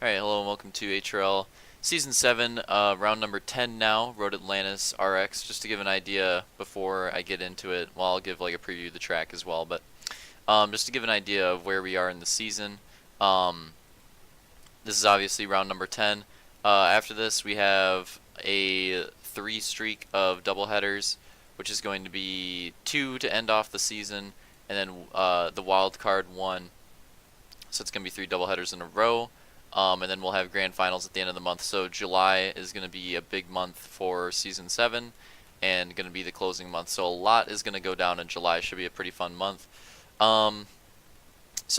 Alright, hello and welcome to HRL Season 7, round number 10 now, Road Atlantis RX. Just to give an idea before I get into it, well, I'll give like a preview of the track as well, but just to give an idea of where we are in the season. Um, this is obviously round number 10. After this, we have a 3 streak of double headers, which is going to be 2 to end off the season, and then the wild card 1. So it's going to be 3 double headers in a row. And then we'll have grand finals at the end of the month. So July is going to be a big month for season 7 and going to be the closing month. So a lot is going to go down in July. Should be a pretty fun month. So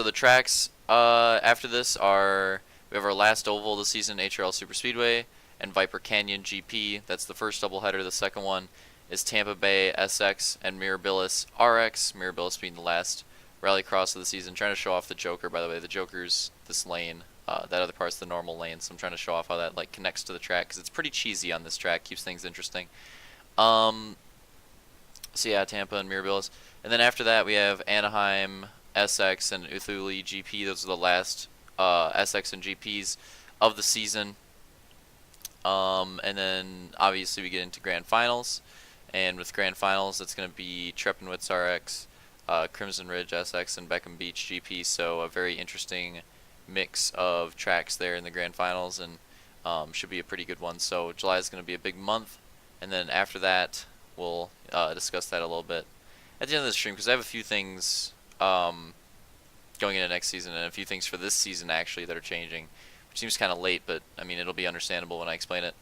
the tracks after this are, we have our last oval of the season, HRL Super Speedway and Viper Canyon GP. That's the first doubleheader. The second one is Tampa Bay SX and Mirabilis RX. Mirabilis being the last rallycross of the season. Trying to show off the Joker, by the way. The Joker's this lane. That other part's the normal lane, so I'm trying to show off how that like connects to the track because it's pretty cheesy on this track. Keeps things interesting. So yeah, Tampa and Mirabilis, and then after that we have Anaheim SX and Uthuli GP. Those are the last SX and GPs of the season. And then obviously we get into grand finals, and with grand finals it's going to be Treppenwitz RX, Crimson Ridge SX, and Beckham Beach GP. So a very interesting mix of tracks there in the grand finals, and should be a pretty good one. So July is going to be a big month, and then after that we'll discuss that a little bit at the end of the stream, because I have a few things going into next season and a few things for this season actually that are changing, which seems kind of late, but I mean it'll be understandable when I explain it.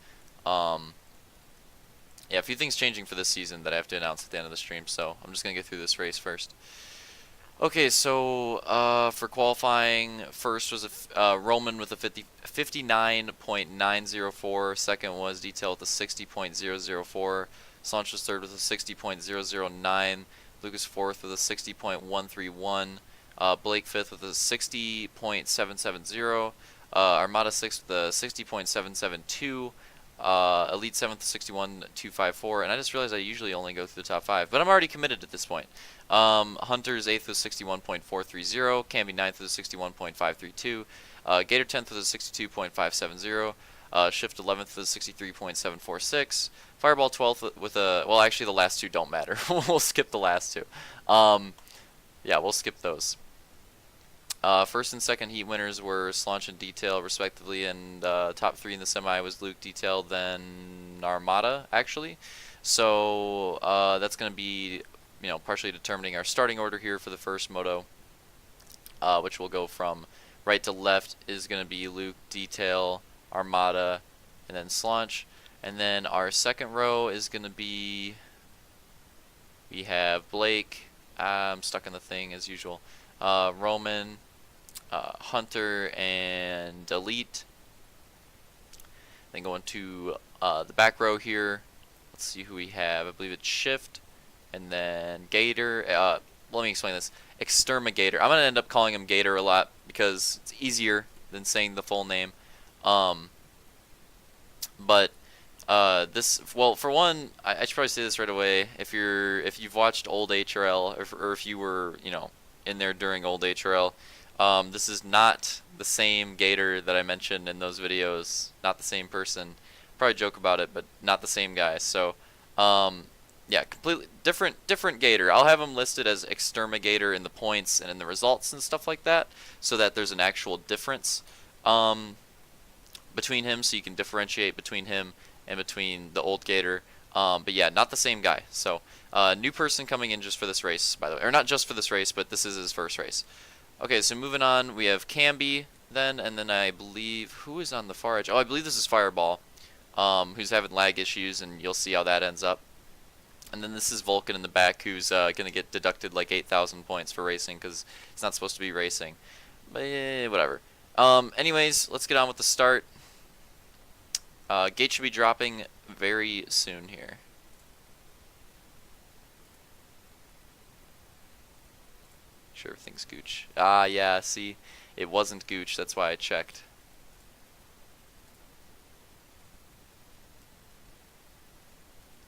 Yeah, a few things changing for this season that I have to announce at the end of the stream, so I'm just going to get through this race first. Okay, so for qualifying, first was a Roman with a 59.904. Second was Detail with a 60.004. Sanch was third with a 60.009. Lucas fourth with a 60.131. Blake fifth with a 60.770. Armada sixth with a 60.772. Elite 7th 61.254, and I just realized I usually only go through the top 5, but I'm already committed at this point. Hunter's 8th was 61.430, Camby 9th was 61.532, Gator 10th was 62.570, Shift 11th was 63.746, Fireball 12th with a, well actually the last two don't matter, we'll skip the last two. Yeah, we'll skip those. First and second heat winners were Slanch and Detail, respectively, and top 3 in the semi was Luke, Detail, then Armada, actually. So that's going to be, you know, partially determining our starting order here for the first Moto, which will go from right to left is going to be Luke, Detail, Armada, and then Slanch. And then our second row is going to be, we have Blake, I'm stuck in the thing as usual, Roman, Hunter, and Elite. Then going to the back row here, let's see who we have. I believe it's Shift, and then Gator. Let me explain this. Exterminator. I'm going to end up calling him Gator a lot because it's easier than saying the full name. But this, well, for one, I should probably say this right away. If you've watched old HRL, or if you were, you know, in there during old HRL, this is not the same Gator that I mentioned in those videos. Not the same person. Probably joke about it, but not the same guy. So, yeah, completely different Gator. I'll have him listed as Exterminator in the points and in the results and stuff like that, so that there's an actual difference between him, so you can differentiate between him and between the old Gator. But yeah, not the same guy. So, new person coming in just for this race, by the way, or not just for this race, but this is his first race. Okay, so moving on, we have Camby then, and then I believe, who is on the far edge? Oh, I believe this is Fireball, who's having lag issues, and you'll see how that ends up. And then this is Vulcan in the back, who's going to get deducted like 8,000 points for racing, because it's not supposed to be racing. But whatever. Anyways, let's get on with the start. Gate should be dropping very soon here. Sure everything's Gooch. Ah, yeah, see, it wasn't Gooch, that's why I checked.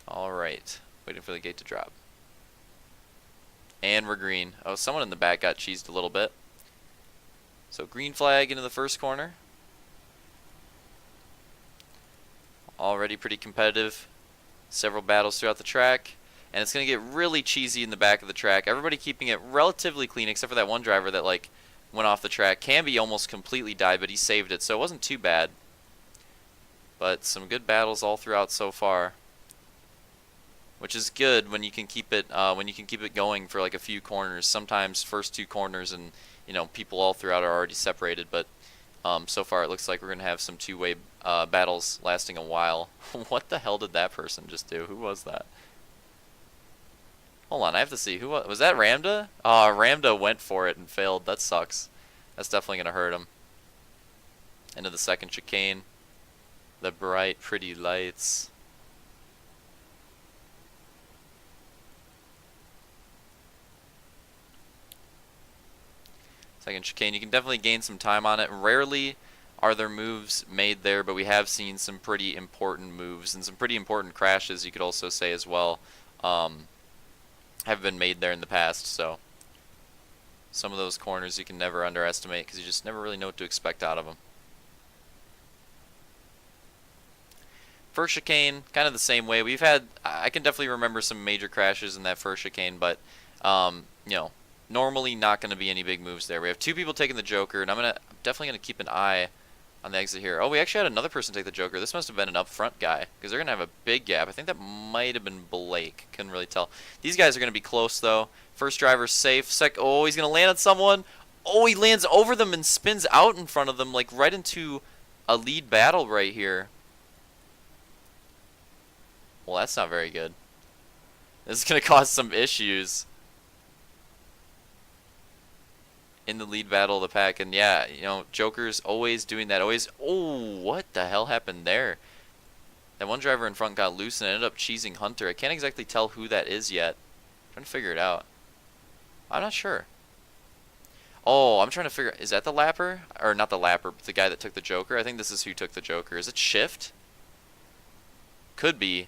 Alright, waiting for the gate to drop. And we're green. Oh, someone in the back got cheesed a little bit. So green flag into the first corner. Already pretty competitive. Several battles throughout the track. And it's going to get really cheesy in the back of the track. Everybody keeping it relatively clean, except for that one driver that, like, went off the track. Camby almost completely died, but he saved it, so it wasn't too bad. But some good battles all throughout so far, which is good when you can keep it going for like a few corners. Sometimes first two corners and people all throughout are already separated, but so far it looks like we're gonna have some two-way battles lasting a while. What the hell did that person just do? Who was that? Hold on, I have to see. Who was that? Ramda? Oh, Ramda went for it and failed. That sucks. That's definitely gonna hurt him. Into the second chicane. The bright, pretty lights. Second chicane. You can definitely gain some time on it. Rarely are there moves made there, but we have seen some pretty important moves and some pretty important crashes, you could also say as well, have been made there in the past. So some of those corners you can never underestimate because you just never really know what to expect out of them. First chicane, kind of the same way. I can definitely remember some major crashes in that first chicane, but, normally not going to be any big moves there. We have two people taking the Joker, and I'm definitely going to keep an eye on the exit here. Oh, we actually had another person take the Joker. This must have been an up front guy, because they're going to have a big gap. I think that might have been Blake. Couldn't really tell. These guys are going to be close, though. First driver's safe. Oh, he's going to land on someone. Oh, he lands over them and spins out in front of them, like right into a lead battle right here. Well, that's not very good. This is going to cause some issues in the lead battle of the pack. And yeah, Joker's always doing that. Always. Oh, what the hell happened there? That one driver in front got loose and ended up cheesing Hunter. I can't exactly tell who that is yet. I'm trying to figure it out. I'm not sure. Oh, I'm trying to figure. Is that the lapper? Or not the lapper, but the guy that took the Joker? I think this is who took the Joker. Is it Shift? Could be.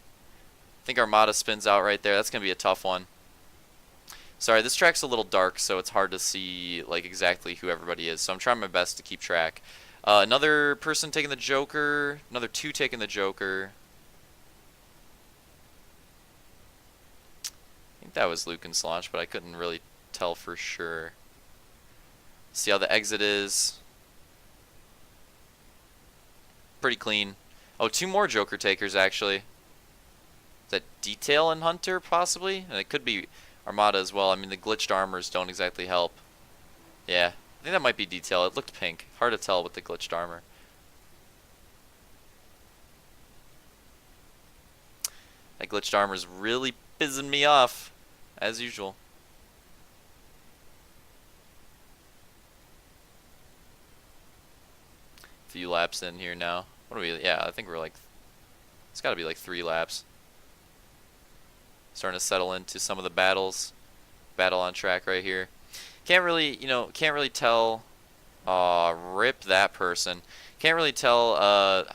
I think Armada spins out right there. That's going to be a tough one. Sorry, this track's a little dark, so it's hard to see like exactly who everybody is. So I'm trying my best to keep track. Another person taking the Joker. Another two taking the Joker. I think that was Luke and Slaunch, but I couldn't really tell for sure. See how the exit is. Pretty clean. Oh, two more Joker takers, actually. Is that Detail and Hunter, possibly? And it could be Armada as well. I mean, the glitched armors don't exactly help. Yeah, I think that might be Detail. It looked pink. Hard to tell with the glitched armor. That glitched armor's really pissing me off, as usual. Few laps in here now. What are we? Yeah, I think we're like. It's got to be like 3 laps. Starting to settle into some of the battles. Battle on track right here. Can't really, can't really tell. Rip that person. Can't really tell,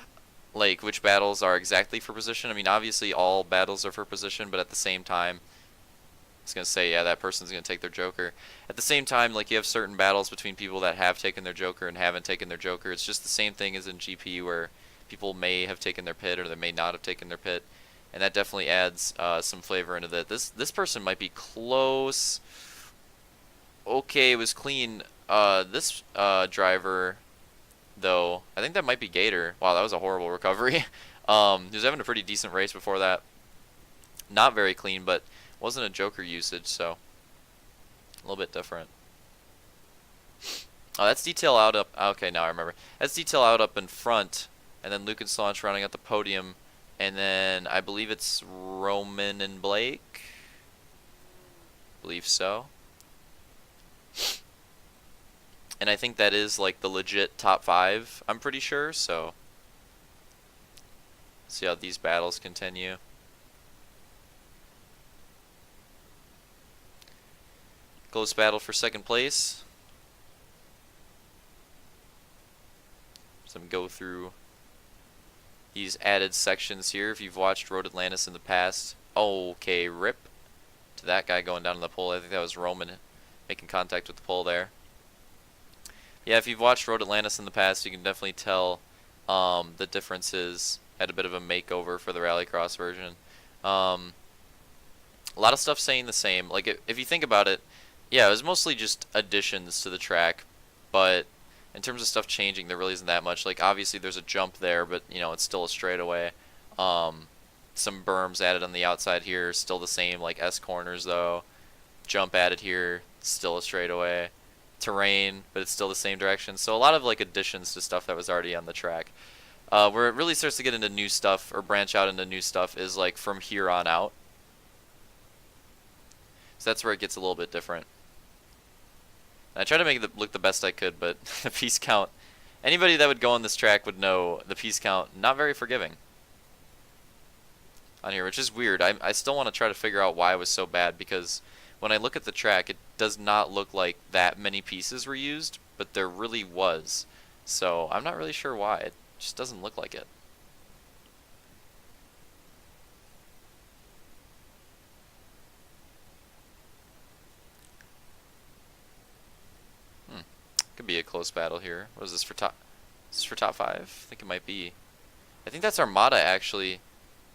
like, which battles are exactly for position. I mean, obviously all battles are for position, but at the same time, I was going to say, yeah, that person's going to take their Joker. At the same time, like, you have certain battles between people that have taken their Joker and haven't taken their Joker. It's just the same thing as in GP, where people may have taken their pit or they may not have taken their pit. And that definitely adds some flavor into that. This person might be close. Okay, it was clean. This driver, though, I think that might be Gator. Wow, that was a horrible recovery. He was having a pretty decent race before that. Not very clean, but wasn't a Joker usage, so a little bit different. Oh, that's Detail out up. Okay, now I remember. That's Detail out up in front, and then Luke and Slaunch running at the podium. And then I believe it's Roman and Blake. Believe so. And I think that is like the legit top 5, I'm pretty sure, so see how these battles continue. Close battle for second place. So I'm go through these added sections here. If you've watched Road Atlantis in the past, okay, rip to that guy going down to the pole. I think that was Roman making contact with the pole there. Yeah, if you've watched Road Atlantis in the past, you can definitely tell the differences had a bit of a makeover for the Rallycross version. A lot of stuff staying the same. Like, if you think about it, yeah, it was mostly just additions to the track, but in terms of stuff changing, there really isn't that much. Like, obviously there's a jump there, but, you know, it's still a straightaway. Some berms added on the outside here, still the same, like S corners though. Jump added here, still a straightaway. Terrain, but it's still the same direction. So a lot of like additions to stuff that was already on the track. Where it really starts to get into new stuff or branch out into new stuff is like from here on out. So that's where it gets a little bit different. And I tried to make it look the best I could, but the piece count, anybody that would go on this track would know the piece count not very forgiving on here, which is weird. I still want to try to figure out why it was so bad, because when I look at the track, it does not look like that many pieces were used, but there really was. So I'm not really sure why. It just doesn't look like it. Could be a close battle here. What is this for top? Is this for top 5? I think it might be. I think that's Armada actually,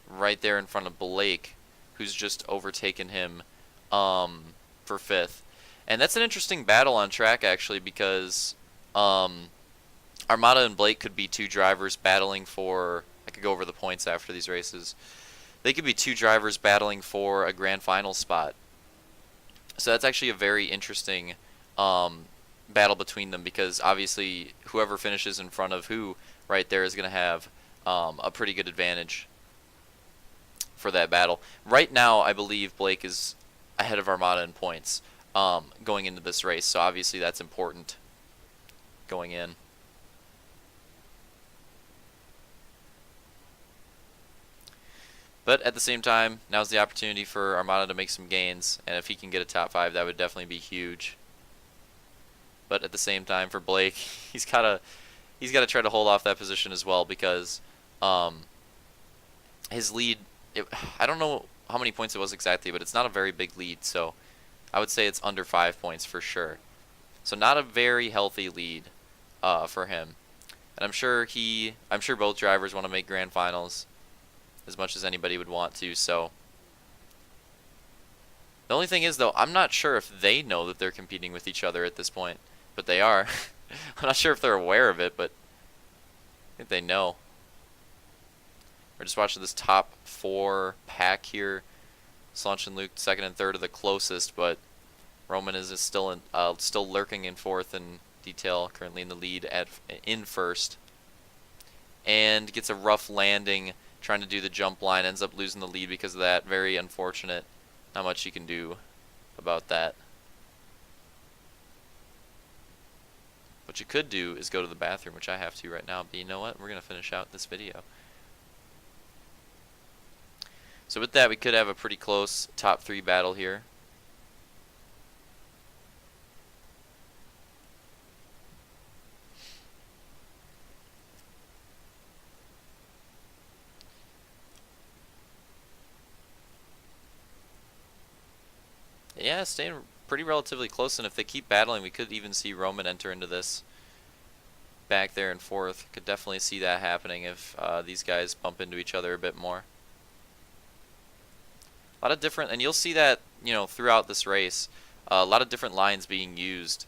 right there in front of Blake, who's just overtaken him for 5th. And that's an interesting battle on track actually, because Armada and Blake could be 2 drivers battling for, I could go over the points after these races. They could be 2 drivers battling for a grand final spot. So that's actually a very interesting battle between them, because obviously whoever finishes in front of who right there is going to have a pretty good advantage for that battle. Right now, I believe Blake is ahead of Armada in points going into this race, so obviously that's important going in. But at the same time, now's the opportunity for Armada to make some gains, and if he can get a top 5, that would definitely be huge. But at the same time, for Blake, he's gotta try to hold off that position as well, because his lead, I don't know how many points it was exactly, but it's not a very big lead, so I would say it's under 5 points for sure. So not a very healthy lead for him. And I'm sure both drivers want to make grand finals as much as anybody would want to, so the only thing is though, I'm not sure if they know that they're competing with each other at this point. But they are. I'm not sure if they're aware of it, but I think they know. We're just watching this top 4 pack here. Solange and Luke, 2nd and 3rd are the closest, but Roman is still lurking in 4th, and Detail currently in the lead in 1st. And gets a rough landing trying to do the jump line, ends up losing the lead because of that. Very unfortunate. Not much you can do about that. What you could do is go to the bathroom, which I have to right now, but you know what? We're going to finish out this video. So with that, we could have a pretty close top 3 battle here. Yeah, staying pretty relatively close, and if they keep battling, we could even see Roman enter into this back there in 4th. Could definitely see that happening if these guys bump into each other a bit more. A lot of different, and you'll see that, you know, throughout this race, a lot of different lines being used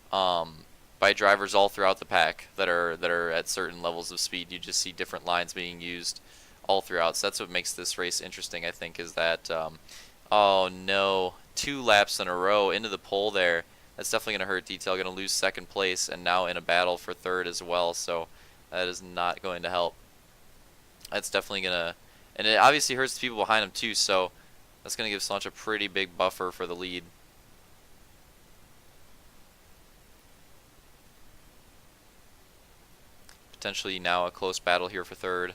by drivers all throughout the pack that are at certain levels of speed. You just see different lines being used all throughout. So that's what makes this race interesting, I think, is that oh no, 2 laps in a row into the pole there. That's definitely going to hurt Detail. Going to lose 2nd place, and now in a battle for 3rd as well. So that is not going to help. That's definitely going to, and it obviously hurts the people behind him too. So that's going to give Solange a pretty big buffer for the lead. Potentially now a close battle here for 3rd.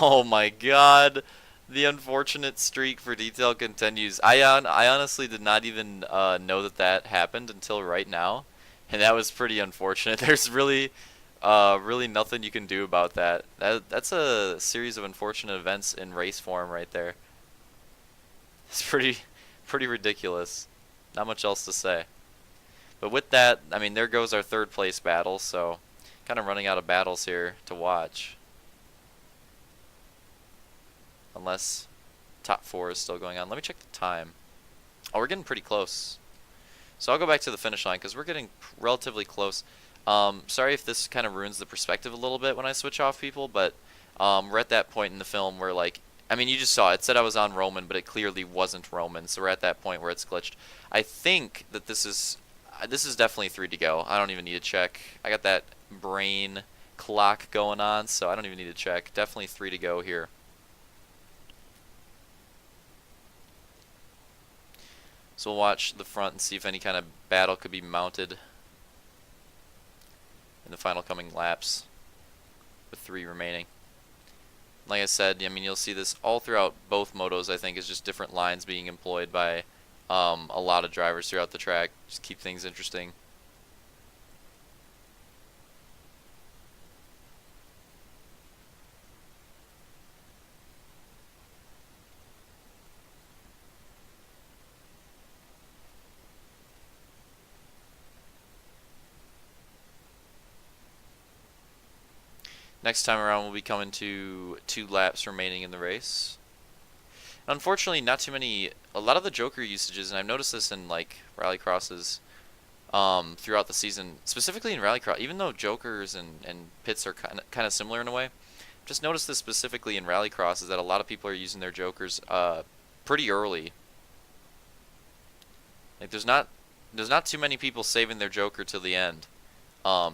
Oh my god, the unfortunate streak for Detail continues. I honestly did not even know that happened until right now, and that was pretty unfortunate. There's really Really nothing you can do about that. That's a series of unfortunate events in race form right there. It's pretty ridiculous. Not much else to say. But with that, I mean, there goes our third place battle, so kind of running out of battles here to watch. Unless top 4 is still going on. Let me check the time. Oh, we're getting pretty close. So I'll go back to the finish line because we're getting relatively close. Sorry if this kind of ruins the perspective a little bit when I switch off people, but we're at that point in the film where, like, I mean, you just saw it said I was on Roman, but it clearly wasn't Roman, so we're at that point where it's glitched. I think that this is definitely 3 to go. I don't even need to check. I got that brain clock going on, so I don't even need to check. Definitely 3 to go here. So we'll watch the front and see if any kind of battle could be mounted in the final coming laps with 3 remaining. Like I said, I mean, you'll see this all throughout both motos, I think, is just different lines being employed by a lot of drivers throughout the track. Just keep things interesting. Next time around, we'll be coming to 2 laps remaining in the race. Unfortunately, not too many. A lot of the Joker usages, and I've noticed this in like rallycrosses throughout the season, specifically in rallycross. Even though Jokers and pits are kind of similar in a way, I've just noticed this specifically in rallycross is that a lot of people are using their Jokers pretty early. Like there's not too many people saving their Joker till the end.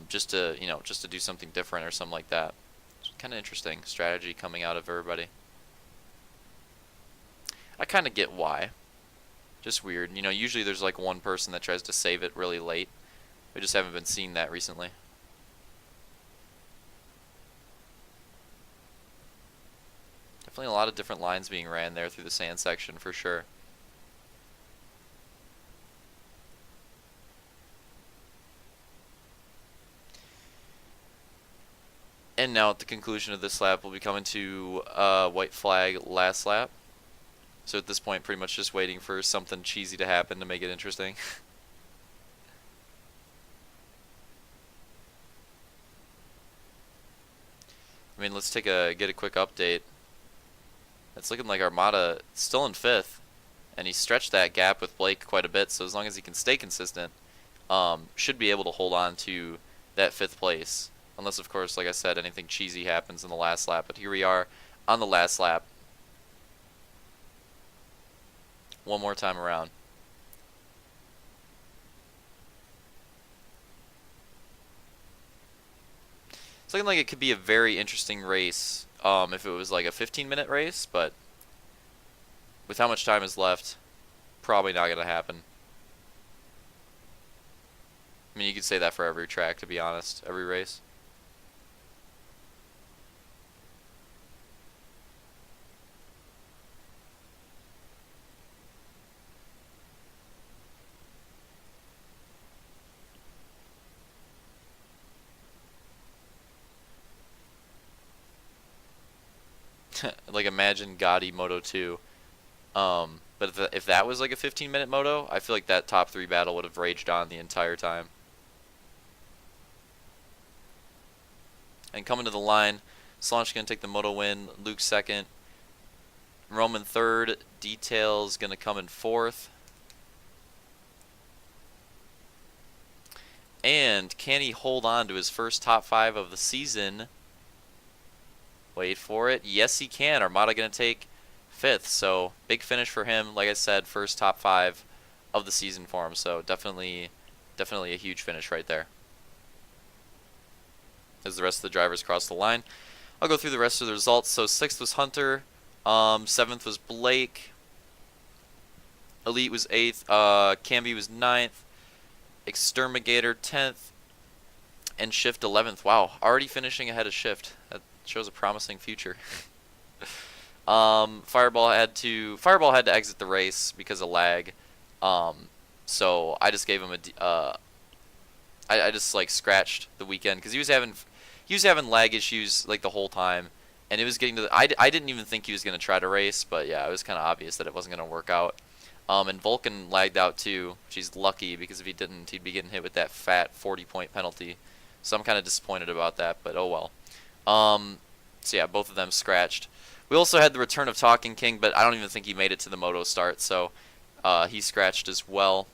Just to do something different or something like that. It's kind of interesting strategy coming out of everybody. I kind of get why. Just weird. You know, usually there's like one person that tries to save it really late. We just haven't been seeing that recently. Definitely a lot of different lines being ran there through the sand section for sure. And now at the conclusion of this lap, we'll be coming to white flag last lap. So at this point, pretty much just waiting for something cheesy to happen to make it interesting. I mean, let's get a quick update. It's looking like Armada still in 5th, and he stretched that gap with Blake quite a bit. So as long as he can stay consistent, should be able to hold on to that 5th place. Unless, of course, like I said, anything cheesy happens in the last lap. But here we are on the last lap. One more time around. It's looking like it could be a very interesting race if it was like a 15-minute race, but with how much time is left, probably not going to happen. I mean, you could say that for every track, to be honest, every race. Like imagine Gotti Moto 2. But if that was like a 15-minute moto, I feel like that top 3 battle would have raged on the entire time. And coming to the line, Solange going to take the moto win, Luke 2nd, Roman 3rd, Details going to come in 4th. And can he hold on to his first top 5 of the season? Wait for it. Yes, he can. Armada going to take 5th. So big finish for him. Like I said, first top 5 of the season for him. So definitely a huge finish right there. As the rest of the drivers cross the line, I'll go through the rest of the results. So 6th was Hunter. 7th was Blake. Elite was 8th. Camby was 9th. Exterminator 10th. And Shift 11th. Wow, already finishing ahead of Shift. That shows a promising future. Fireball had to exit the race because of lag. So I just gave him I just like scratched the weekend because he was having he was having lag issues like the whole time, and it was getting to the, I didn't even think he was gonna try to race, but yeah, it was kind of obvious that it wasn't gonna work out. And Vulcan lagged out too, which he's lucky because if he didn't, he'd be getting hit with that fat 40-point penalty. So I'm kind of disappointed about that, but oh well. So yeah, both of them scratched. We also had the return of Talking King, but I don't even think he made it to the Moto start, so he scratched as well.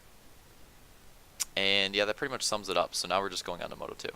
And yeah, that pretty much sums it up. So now we're just going on to Moto 2.